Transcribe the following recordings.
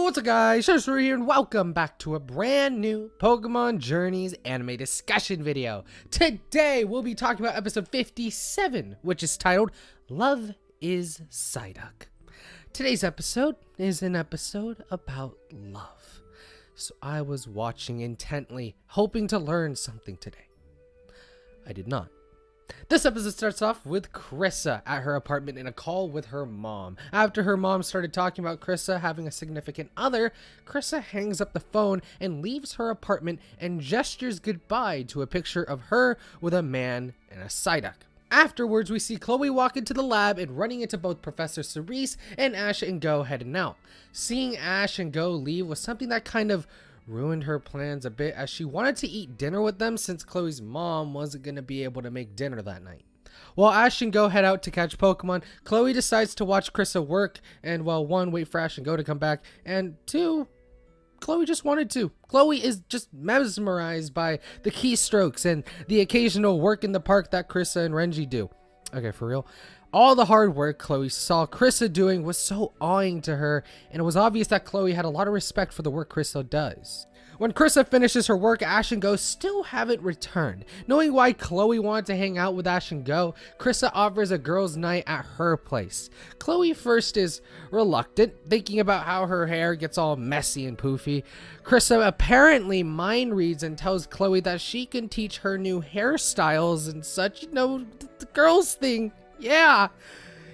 What's up guys, ShinyHunterDestroyer here and welcome back to a brand new Pokemon Journeys anime discussion video. Today we'll be talking about episode 57, which is titled Love is Psyduck. Today's episode is an episode about love. So I was watching intently, hoping to learn something today. I did not. This episode starts off with Chrysa at her apartment in a call with her mom. After her mom started talking about Chrysa having a significant other, Chrysa hangs up the phone and leaves her apartment and gestures goodbye to a picture of her with a man and a Psyduck. Afterwards, we see Chloe walk into the lab and running into both Professor Cerise and Ash and Go heading out. Seeing Ash and Go leave was something that kind of ruined her plans a bit, as she wanted to eat dinner with them since Chloe's mom wasn't going to be able to make dinner that night. While Ash and Go head out to catch Pokemon, Chloe decides to watch Chrysa work and, well, one, wait for Ash and Go to come back, and two, Chloe just wanted to. Chloe is just mesmerized by the keystrokes and the occasional work in the park that Chrysa and Renji do. Okay, for real. All the hard work Chloe saw Chrysa doing was so awing to her, and it was obvious that Chloe had a lot of respect for the work Chrysa does. When Chrysa finishes her work, Ash and Go still haven't returned. Knowing why Chloe wanted to hang out with Ash and Go, Chrysa offers a girls' night at her place. Chloe first is reluctant, thinking about how her hair gets all messy and poofy. Chrysa apparently mind reads and tells Chloe that she can teach her new hairstyles and such, you know, the girls thing. Yeah!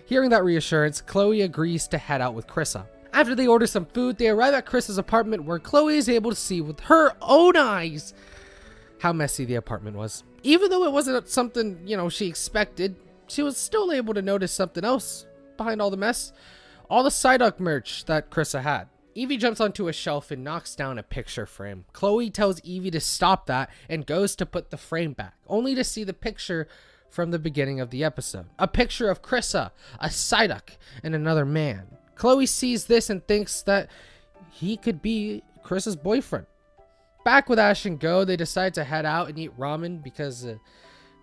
Hearing that reassurance, Chloe agrees to head out with Chrysa. After they order some food, they arrive at Chrysa's apartment where Chloe is able to see with her own eyes how messy the apartment was. Even though it wasn't something, you know, she expected, she was still able to notice something else behind all the mess. All the Psyduck merch that Chrysa had. Evie jumps onto a shelf and knocks down a picture frame. Chloe tells Evie to stop that and goes to put the frame back, only to see the picture from the beginning of the episode. A picture of Chrysa, a Psyduck, and another man. Chloe sees this and thinks that he could be Chrysa's boyfriend. Back with Ash and Go, they decide to head out and eat ramen because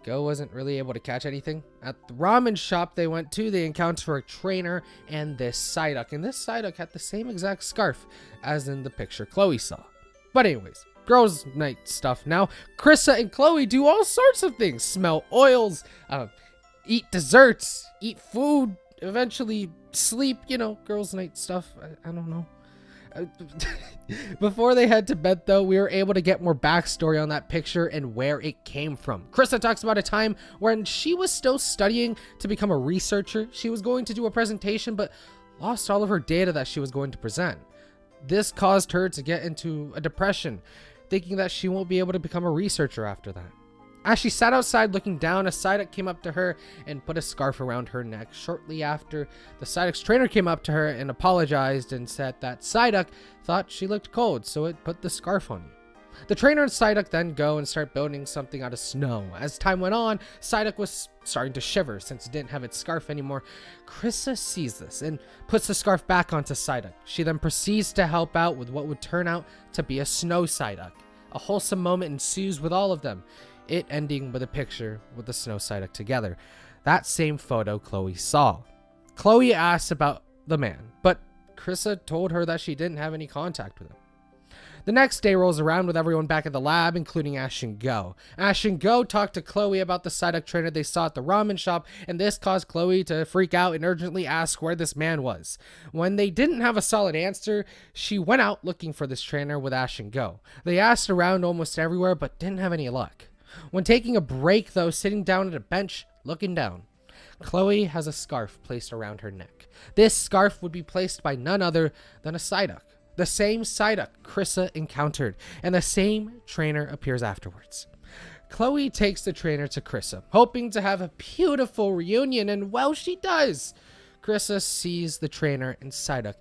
Go wasn't really able to catch anything. At the ramen shop they went to, they encounter a trainer and this Psyduck. And this Psyduck had the same exact scarf as in the picture Chloe saw. But anyways, girls' night stuff now. Chrysa and Chloe do all sorts of things. Smell oils, eat desserts, eat food, eventually sleep, you know, girls' night stuff. I don't know. Before they head to bed, though, we were able to get more backstory on that picture and where it came from. Chrysa talks about a time when she was still studying to become a researcher. She was going to do a presentation, but lost all of her data that she was going to present. This caused her to get into a depression, thinking that she won't be able to become a researcher after that. As she sat outside looking down, a Psyduck came up to her and put a scarf around her neck. Shortly after, the Psyduck's trainer came up to her and apologized and said that Psyduck thought she looked cold, so it put the scarf on you. The trainer and Psyduck then go and start building something out of snow. As time went on, Psyduck was starting to shiver since it didn't have its scarf anymore. Chrysa sees this and puts the scarf back onto Psyduck. She then proceeds to help out with what would turn out to be a snow Psyduck. A wholesome moment ensues with all of them, it ending with a picture with the snow Psyduck together. That same photo Chloe saw. Chloe asked about the man, but Chrysa told her that she didn't have any contact with him. The next day rolls around with everyone back at the lab, including Ash and Go. Ash and Go talked to Chloe about the Psyduck trainer they saw at the ramen shop, and this caused Chloe to freak out and urgently ask where this man was. When they didn't have a solid answer, she went out looking for this trainer with Ash and Go. They asked around almost everywhere, but didn't have any luck. When taking a break, though, sitting down at a bench, looking down, Chloe has a scarf placed around her neck. This scarf would be placed by none other than a Psyduck. The same Psyduck Chrysa encountered, and the same trainer appears afterwards. Chloe takes the trainer to Chrysa, hoping to have a beautiful reunion, and well, she does. Chrysa sees the trainer and Psyduck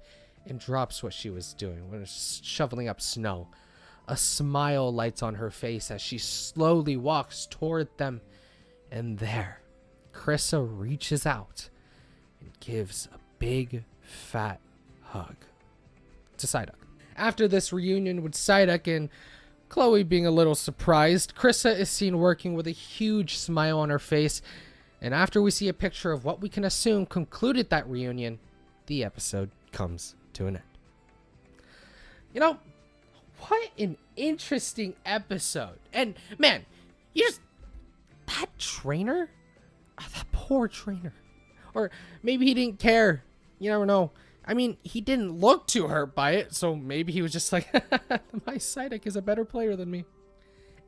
and drops what she was doing when shoveling up snow. A smile lights on her face as she slowly walks toward them, and there, Chrysa reaches out and gives a big, fat hug to Psyduck. After this reunion with Psyduck and Chloe being a little surprised, Chrysa is seen working with a huge smile on her face, and after we see a picture of what we can assume concluded that reunion, the episode comes to an end. You know, what an interesting episode. And man, that trainer? That poor trainer. Or maybe he didn't care. You never know. I mean, he didn't look too hurt by it, so maybe he was just like, my Psyduck is a better player than me.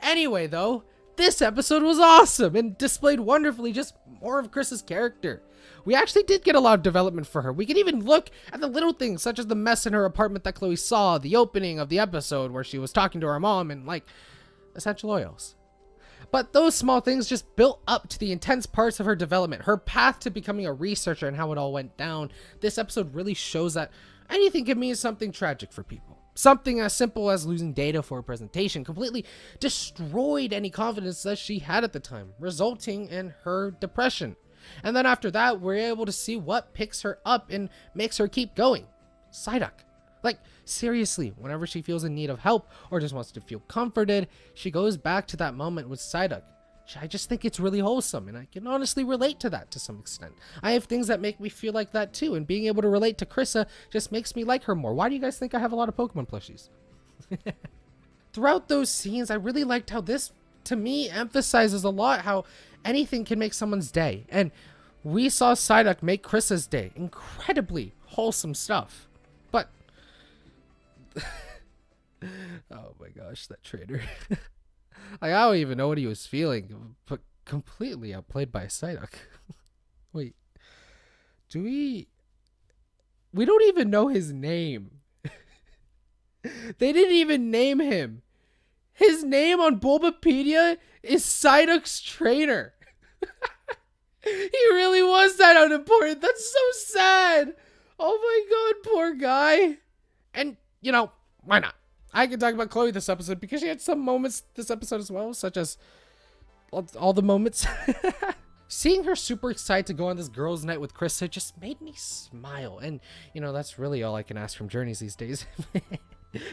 Anyway, though, this episode was awesome and displayed wonderfully just more of Chrysa's character. We actually did get a lot of development for her. We can even look at the little things, such as the mess in her apartment that Chloe saw, the opening of the episode where she was talking to her mom, and like, essential oils. But those small things just built up to the intense parts of her development, her path to becoming a researcher and how it all went down. This episode really shows that anything can mean something tragic for people. Something as simple as losing data for a presentation completely destroyed any confidence that she had at the time, resulting in her depression. And then after that, we're able to see what picks her up and makes her keep going. Psyduck. Like, seriously, whenever she feels in need of help or just wants to feel comforted, she goes back to that moment with Psyduck. I just think it's really wholesome, and I can honestly relate to that to some extent. I have things that make me feel like that too, and being able to relate to Chrysa just makes me like her more. Why do you guys think I have a lot of Pokemon plushies? Throughout those scenes, I really liked how this, to me, emphasizes a lot how anything can make someone's day. And we saw Psyduck make Chrysa's day. Incredibly wholesome stuff. But oh my gosh, that trainer. Like, I don't even know what he was feeling, but completely outplayed by Psyduck. Wait, we don't even know his name. They didn't even name him. His name on Bulbapedia is Psyduck's trainer. He really was that unimportant. That's so sad. Oh my god, poor guy. And, you know, why not? I can talk about Chloe this episode because she had some moments this episode as well, such as all the moments. Seeing her super excited to go on this girls' night with Chrysa just made me smile. And, you know, that's really all I can ask from Journeys these days.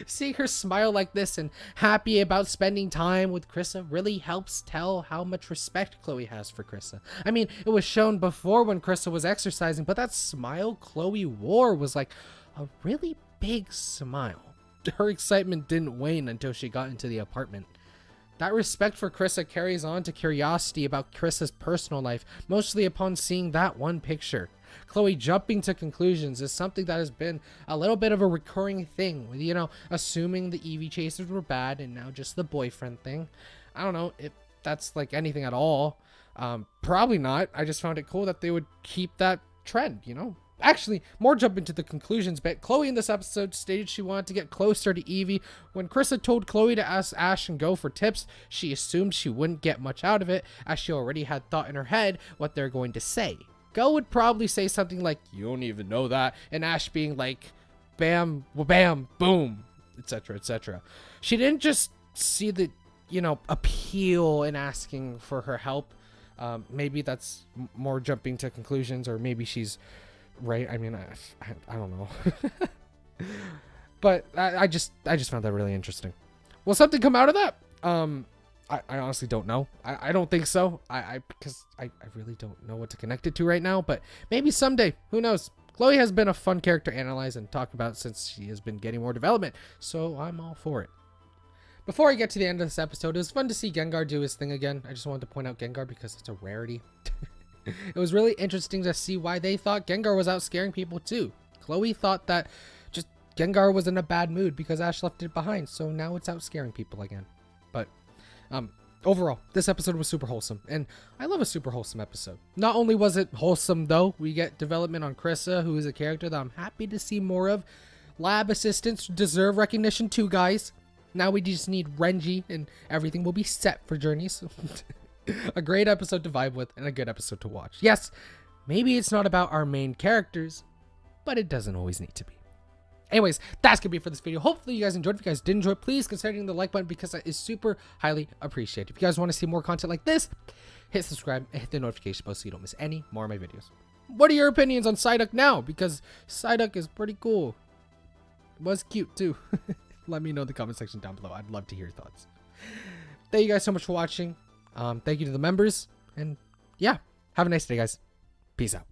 Seeing her smile like this and happy about spending time with Chrysa really helps tell how much respect Chloe has for Chrysa. I mean, it was shown before when Chrysa was exercising, but that smile Chloe wore was like a really big smile. Her excitement didn't wane until she got into the apartment. That respect for Chrysa carries on to curiosity about Chrysa's personal life, mostly upon seeing that one picture. Chloe jumping to conclusions is something that has been a little bit of a recurring thing, with, you know, assuming the Eevee chasers were bad and now just the boyfriend thing. I don't know if that's like anything at all. Probably not. I just found it cool that they would keep that trend, you know? Actually, more jumping to the conclusions, but Chloe in this episode stated she wanted to get closer to Eevee. When Chrysa told Chloe to ask Ash and Go for tips, she assumed she wouldn't get much out of it, as she already had thought in her head what they're going to say. Go would probably say something like, "You don't even know that," and Ash being like, "Bam, bam, boom," etc., etc. She didn't just see the, you know, appeal in asking for her help. Maybe that's more jumping to conclusions, or maybe she's right. I mean, I don't know. But I just found that really interesting. Will something come out of that? I honestly don't know. I don't think so. Because I really don't know what to connect it to right now, but maybe someday, who knows? Chloe has been a fun character to analyze and talk about since she has been getting more development, so I'm all for it. Before I get to the end of this episode, it was fun to see Gengar do his thing again. I just wanted to point out Gengar because it's a rarity. It was really interesting to see why they thought Gengar was out scaring people too. Chloe thought that just Gengar was in a bad mood because Ash left it behind, so now it's out scaring people again. But overall, this episode was super wholesome, and I love a super wholesome episode. Not only was it wholesome though, we get development on Chrysa, who is a character that I'm happy to see more of. Lab assistants deserve recognition too, guys. Now we just need Renji and everything will be set for Journeys. A great episode to vibe with and a good episode to watch. Yes, maybe it's not about our main characters, but it doesn't always need to be. Anyways, that's gonna be it for this video. Hopefully you guys enjoyed. If you guys did enjoy, please consider hitting the like button because that is super highly appreciated. If you guys want to see more content like this, hit subscribe and hit the notification bell so you don't miss any more of my videos. What are your opinions on Psyduck now? Because Psyduck is pretty cool. It was cute too. Let me know in the comment section down below. I'd love to hear your thoughts. Thank you guys so much for watching. Thank you to the members, and yeah, have a nice day, guys. Peace out.